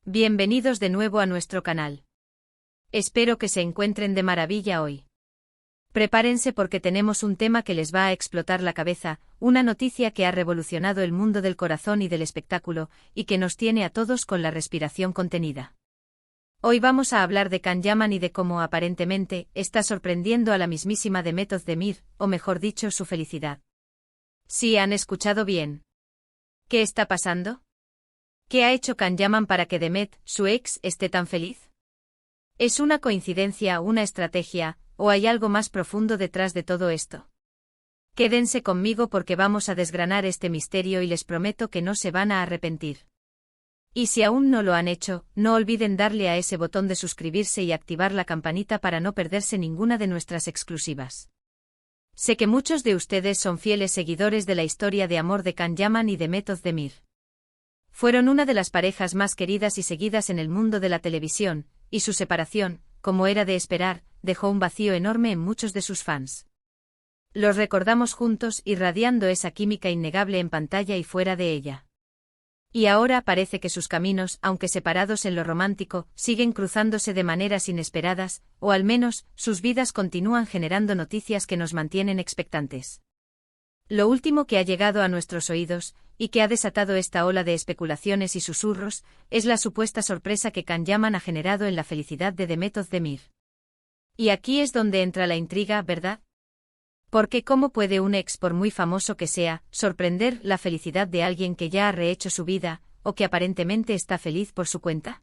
Bienvenidos de nuevo a nuestro canal. Espero que se encuentren de maravilla hoy. Prepárense porque tenemos un tema que les va a explotar la cabeza, una noticia que ha revolucionado el mundo del corazón y del espectáculo, y que nos tiene a todos con la respiración contenida. Hoy vamos a hablar de Can Yaman y de cómo aparentemente está sorprendiendo a la mismísima Demet Özdemir, o mejor dicho, su felicidad. ¿Sí han escuchado bien? ¿Qué está pasando? ¿Qué ha hecho Can Yaman para que Demet, su ex, esté tan feliz? ¿Es una coincidencia, una estrategia, o hay algo más profundo detrás de todo esto? Quédense conmigo porque vamos a desgranar este misterio y les prometo que no se van a arrepentir. Y si aún no lo han hecho, no olviden darle a ese botón de suscribirse y activar la campanita para no perderse ninguna de nuestras exclusivas. Sé que muchos de ustedes son fieles seguidores de la historia de amor de Can Yaman y Demet Özdemir. Fueron una de las parejas más queridas y seguidas en el mundo de la televisión, y su separación, como era de esperar, dejó un vacío enorme en muchos de sus fans. Los recordamos juntos irradiando esa química innegable en pantalla y fuera de ella. Y ahora parece que sus caminos, aunque separados en lo romántico, siguen cruzándose de maneras inesperadas, o al menos, sus vidas continúan generando noticias que nos mantienen expectantes. Lo último que ha llegado a nuestros oídos, y que ha desatado esta ola de especulaciones y susurros, es la supuesta sorpresa que Can Yaman ha generado en la felicidad de Demet Özdemir. Y aquí es donde entra la intriga, ¿verdad? Porque ¿cómo puede un ex, por muy famoso que sea, sorprender la felicidad de alguien que ya ha rehecho su vida, o que aparentemente está feliz por su cuenta?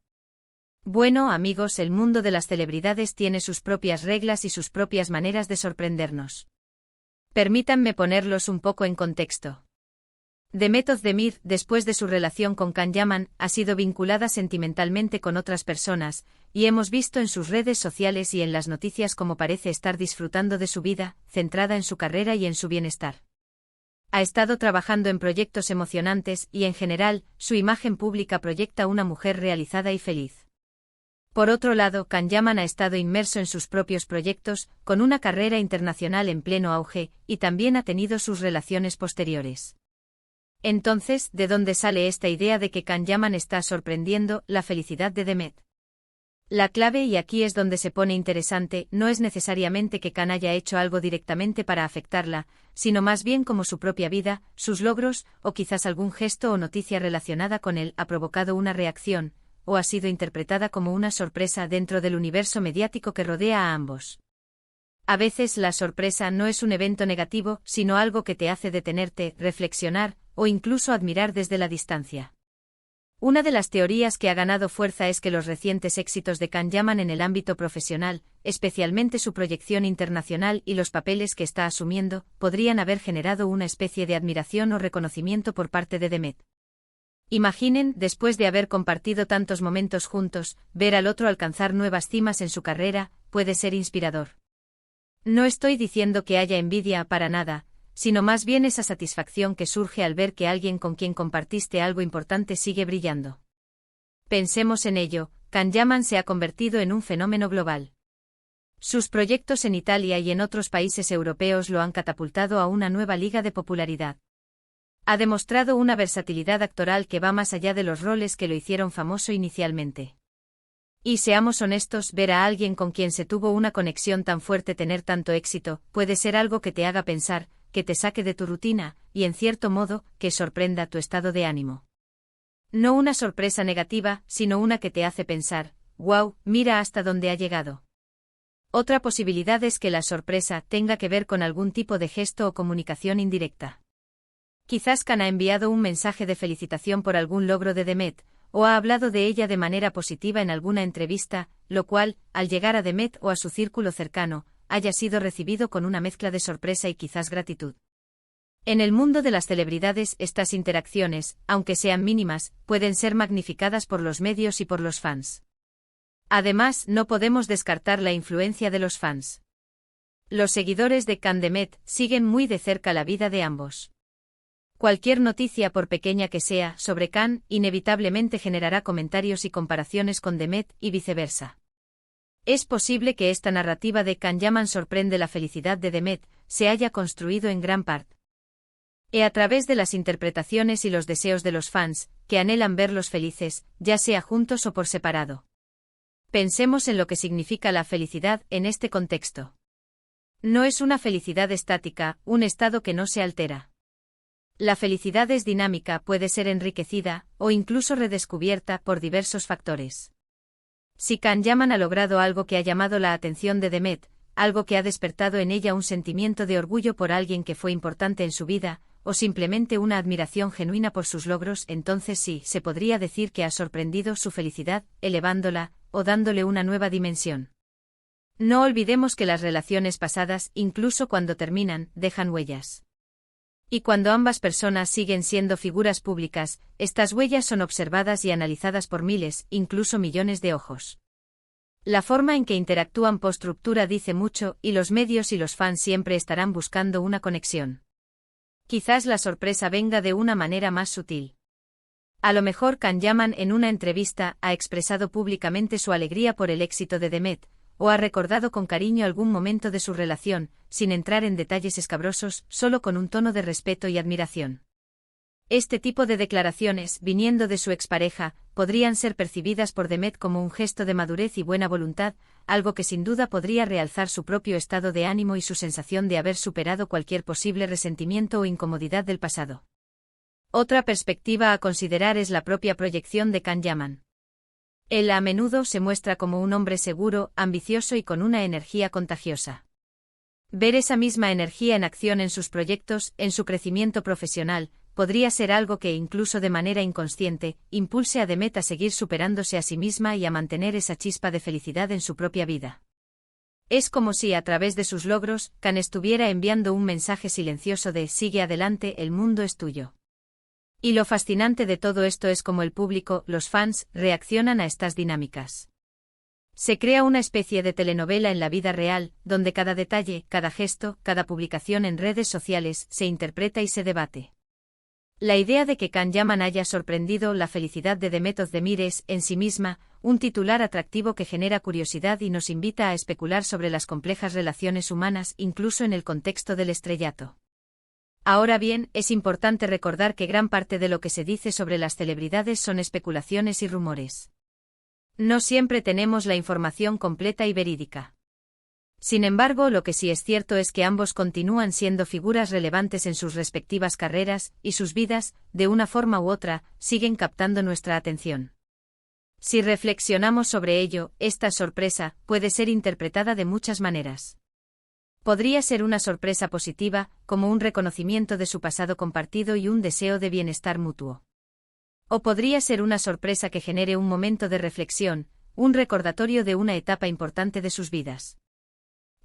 Bueno, amigos, el mundo de las celebridades tiene sus propias reglas y sus propias maneras de sorprendernos. Permítanme ponerlos un poco en contexto. Demet Özdemir, después de su relación con Can Yaman, ha sido vinculada sentimentalmente con otras personas, y hemos visto en sus redes sociales y en las noticias cómo parece estar disfrutando de su vida, centrada en su carrera y en su bienestar. Ha estado trabajando en proyectos emocionantes y, en general, su imagen pública proyecta una mujer realizada y feliz. Por otro lado, Can Yaman ha estado inmerso en sus propios proyectos, con una carrera internacional en pleno auge, y también ha tenido sus relaciones posteriores. Entonces, ¿de dónde sale esta idea de que Can Yaman está sorprendiendo la felicidad de Demet? La clave, y aquí es donde se pone interesante, no es necesariamente que Can haya hecho algo directamente para afectarla, sino más bien como su propia vida, sus logros, o quizás algún gesto o noticia relacionada con él ha provocado una reacción, o ha sido interpretada como una sorpresa dentro del universo mediático que rodea a ambos. A veces la sorpresa no es un evento negativo, sino algo que te hace detenerte, reflexionar, o incluso admirar desde la distancia. Una de las teorías que ha ganado fuerza es que los recientes éxitos de Can Yaman en el ámbito profesional, especialmente su proyección internacional y los papeles que está asumiendo, podrían haber generado una especie de admiración o reconocimiento por parte de Demet. Imaginen, después de haber compartido tantos momentos juntos, ver al otro alcanzar nuevas cimas en su carrera, puede ser inspirador. No estoy diciendo que haya envidia para nada, sino más bien esa satisfacción que surge al ver que alguien con quien compartiste algo importante sigue brillando. Pensemos en ello, Can Yaman se ha convertido en un fenómeno global. Sus proyectos en Italia y en otros países europeos lo han catapultado a una nueva liga de popularidad. Ha demostrado una versatilidad actoral que va más allá de los roles que lo hicieron famoso inicialmente. Y seamos honestos, ver a alguien con quien se tuvo una conexión tan fuerte tener tanto éxito, puede ser algo que te haga pensar, que te saque de tu rutina, y en cierto modo, que sorprenda tu estado de ánimo. No una sorpresa negativa, sino una que te hace pensar, wow, mira hasta dónde ha llegado. Otra posibilidad es que la sorpresa tenga que ver con algún tipo de gesto o comunicación indirecta. Quizás Can ha enviado un mensaje de felicitación por algún logro de Demet, o ha hablado de ella de manera positiva en alguna entrevista, lo cual, al llegar a Demet o a su círculo cercano, haya sido recibido con una mezcla de sorpresa y quizás gratitud. En el mundo de las celebridades, estas interacciones, aunque sean mínimas, pueden ser magnificadas por los medios y por los fans. Además, no podemos descartar la influencia de los fans. Los seguidores de Can Demet siguen muy de cerca la vida de ambos. Cualquier noticia, por pequeña que sea, sobre Can, inevitablemente generará comentarios y comparaciones con Demet, y viceversa. Es posible que esta narrativa de Can Yaman sorprende la felicidad de Demet, se haya construido en gran parte a través de las interpretaciones y los deseos de los fans, que anhelan verlos felices, ya sea juntos o por separado. Pensemos en lo que significa la felicidad en este contexto. No es una felicidad estática, un estado que no se altera. La felicidad es dinámica, puede ser enriquecida, o incluso redescubierta por diversos factores. Si Can-Yaman ha logrado algo que ha llamado la atención de Demet, algo que ha despertado en ella un sentimiento de orgullo por alguien que fue importante en su vida, o simplemente una admiración genuina por sus logros, entonces sí, se podría decir que ha sorprendido su felicidad, elevándola, o dándole una nueva dimensión. No olvidemos que las relaciones pasadas, incluso cuando terminan, dejan huellas. Y cuando ambas personas siguen siendo figuras públicas, estas huellas son observadas y analizadas por miles, incluso millones de ojos. La forma en que interactúan post-ruptura dice mucho, y los medios y los fans siempre estarán buscando una conexión. Quizás la sorpresa venga de una manera más sutil. A lo mejor Can-Yaman en una entrevista ha expresado públicamente su alegría por el éxito de Demet, o ha recordado con cariño algún momento de su relación, sin entrar en detalles escabrosos, solo con un tono de respeto y admiración. Este tipo de declaraciones, viniendo de su expareja, podrían ser percibidas por Demet como un gesto de madurez y buena voluntad, algo que sin duda podría realzar su propio estado de ánimo y su sensación de haber superado cualquier posible resentimiento o incomodidad del pasado. Otra perspectiva a considerar es la propia proyección de Can-Yaman. Él a menudo se muestra como un hombre seguro, ambicioso y con una energía contagiosa. Ver esa misma energía en acción en sus proyectos, en su crecimiento profesional, podría ser algo que, incluso de manera inconsciente, impulse a Demet a seguir superándose a sí misma y a mantener esa chispa de felicidad en su propia vida. Es como si, a través de sus logros, Can estuviera enviando un mensaje silencioso de «sigue adelante, el mundo es tuyo». Y lo fascinante de todo esto es cómo el público, los fans, reaccionan a estas dinámicas. Se crea una especie de telenovela en la vida real, donde cada detalle, cada gesto, cada publicación en redes sociales, se interpreta y se debate. La idea de que Can-Yaman haya sorprendido la felicidad de Demet Özdemir es, en sí misma, un titular atractivo que genera curiosidad y nos invita a especular sobre las complejas relaciones humanas, incluso en el contexto del estrellato. Ahora bien, es importante recordar que gran parte de lo que se dice sobre las celebridades son especulaciones y rumores. No siempre tenemos la información completa y verídica. Sin embargo, lo que sí es cierto es que ambos continúan siendo figuras relevantes en sus respectivas carreras, y sus vidas, de una forma u otra, siguen captando nuestra atención. Si reflexionamos sobre ello, esta sorpresa puede ser interpretada de muchas maneras. Podría ser una sorpresa positiva, como un reconocimiento de su pasado compartido y un deseo de bienestar mutuo. O podría ser una sorpresa que genere un momento de reflexión, un recordatorio de una etapa importante de sus vidas.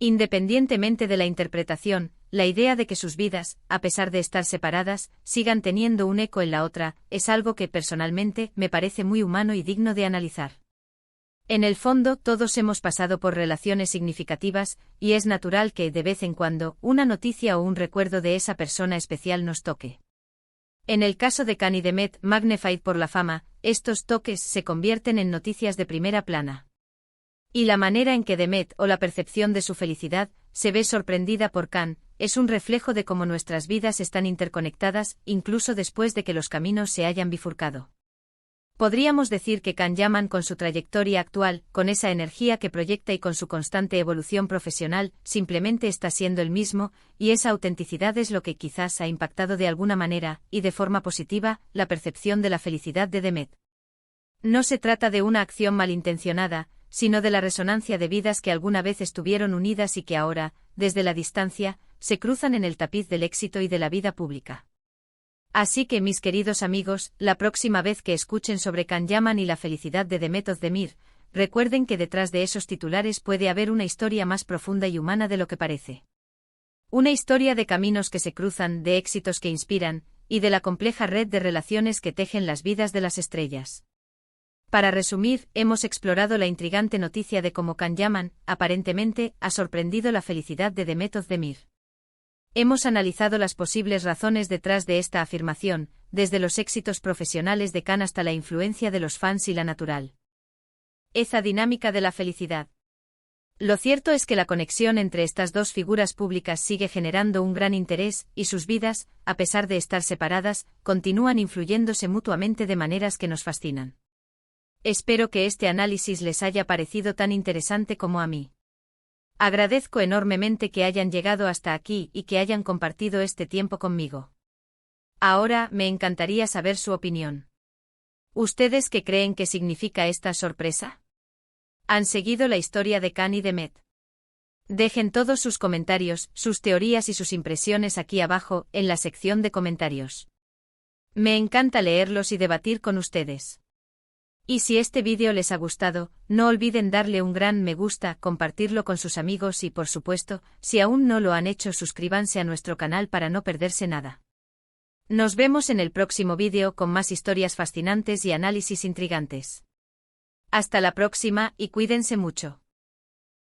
Independientemente de la interpretación, la idea de que sus vidas, a pesar de estar separadas, sigan teniendo un eco en la otra, es algo que personalmente me parece muy humano y digno de analizar. En el fondo, todos hemos pasado por relaciones significativas, y es natural que, de vez en cuando, una noticia o un recuerdo de esa persona especial nos toque. En el caso de Can y Demet, magnified por la fama, estos toques se convierten en noticias de primera plana. Y la manera en que Demet, o la percepción de su felicidad, se ve sorprendida por Can, es un reflejo de cómo nuestras vidas están interconectadas, incluso después de que los caminos se hayan bifurcado. Podríamos decir que Can-Yaman, con su trayectoria actual, con esa energía que proyecta y con su constante evolución profesional, simplemente está siendo el mismo, y esa autenticidad es lo que quizás ha impactado de alguna manera, y de forma positiva, la percepción de la felicidad de Demet. No se trata de una acción malintencionada, sino de la resonancia de vidas que alguna vez estuvieron unidas y que ahora, desde la distancia, se cruzan en el tapiz del éxito y de la vida pública. Así que, mis queridos amigos, la próxima vez que escuchen sobre Can-Yaman y la felicidad de Demet Özdemir, recuerden que detrás de esos titulares puede haber una historia más profunda y humana de lo que parece. Una historia de caminos que se cruzan, de éxitos que inspiran, y de la compleja red de relaciones que tejen las vidas de las estrellas. Para resumir, hemos explorado la intrigante noticia de cómo Can-Yaman, aparentemente, ha sorprendido la felicidad de Demet Özdemir. Hemos analizado las posibles razones detrás de esta afirmación, desde los éxitos profesionales de Can hasta la influencia de los fans y la natural eza dinámica de la felicidad. Lo cierto es que la conexión entre estas dos figuras públicas sigue generando un gran interés, y sus vidas, a pesar de estar separadas, continúan influyéndose mutuamente de maneras que nos fascinan. Espero que este análisis les haya parecido tan interesante como a mí. Agradezco enormemente que hayan llegado hasta aquí y que hayan compartido este tiempo conmigo. Ahora, me encantaría saber su opinión. ¿Ustedes qué creen que significa esta sorpresa? ¿Han seguido la historia de Khan y Demet? Dejen todos sus comentarios, sus teorías y sus impresiones aquí abajo, en la sección de comentarios. Me encanta leerlos y debatir con ustedes. Y si este vídeo les ha gustado, no olviden darle un gran me gusta, compartirlo con sus amigos y por supuesto, si aún no lo han hecho, suscríbanse a nuestro canal para no perderse nada. Nos vemos en el próximo vídeo con más historias fascinantes y análisis intrigantes. Hasta la próxima y cuídense mucho.